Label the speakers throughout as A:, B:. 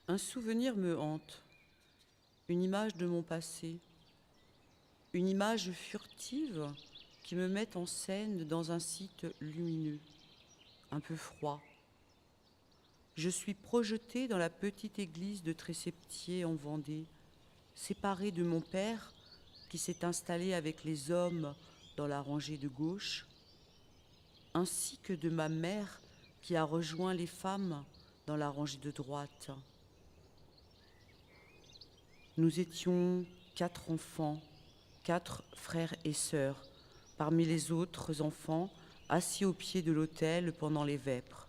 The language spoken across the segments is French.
A: Un souvenir me hante, une image de mon passé, une image furtive qui me met en scène dans un site lumineux, un peu froid. Je suis projetée dans la petite église de Tresseptier en Vendée, séparée de mon père qui s'est installé avec les hommes dans la rangée de gauche, ainsi que de ma mère qui a rejoint les femmes dans la rangée de droite. Nous étions 4 enfants, 4 frères et sœurs, parmi les autres enfants assis au pied de l'autel pendant les vêpres.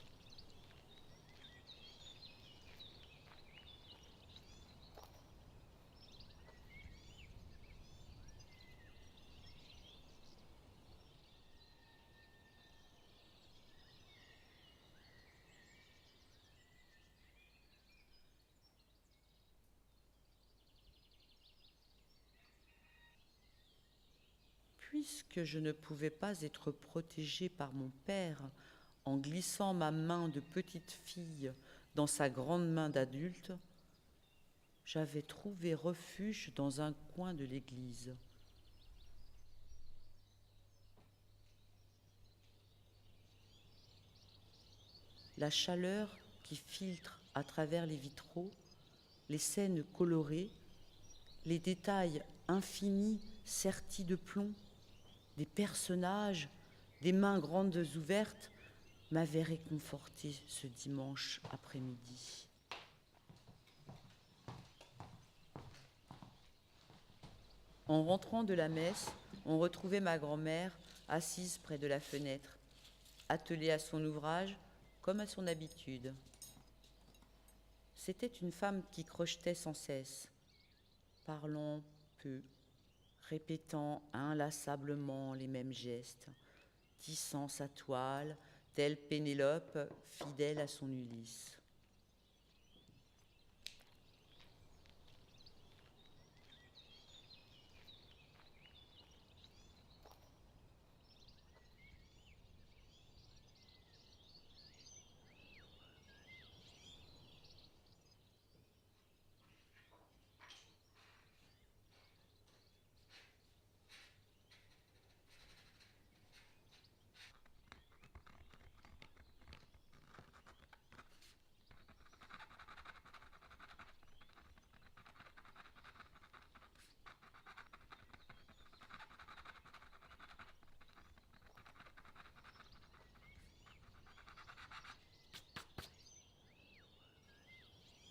A: Puisque je ne pouvais pas être protégée par mon père en glissant ma main de petite fille dans sa grande main d'adulte, j'avais trouvé refuge dans un coin de l'église. La chaleur qui filtre à travers les vitraux, les scènes colorées, les détails infinis sertis de plomb, des personnages, des mains grandes ouvertes, m'avaient réconforté ce dimanche après-midi. En rentrant de la messe, on retrouvait ma grand-mère assise près de la fenêtre, attelée à son ouvrage comme à son habitude. C'était une femme qui crochetait sans cesse, parlant peu, répétant inlassablement les mêmes gestes, tissant sa toile, telle Pénélope, fidèle à son Ulysse.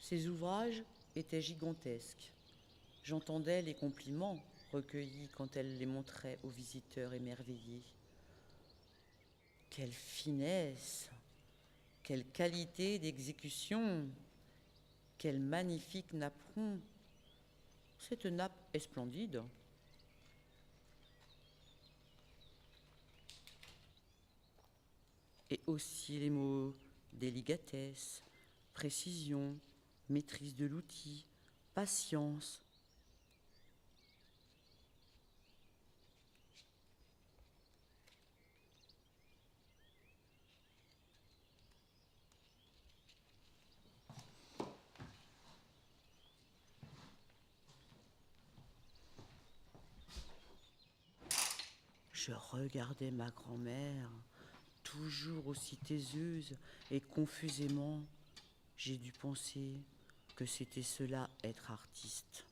A: Ces ouvrages étaient gigantesques. J'entendais les compliments recueillis quand elle les montrait aux visiteurs émerveillés. Quelle finesse, quelle qualité d'exécution, quel magnifique napperon. Cette nappe est splendide. Et aussi les mots délicatesse, précision, maîtrise de l'outil, patience. Je regardais ma grand-mère, toujours aussi taiseuse, et confusément, j'ai dû penser que c'était cela être artiste.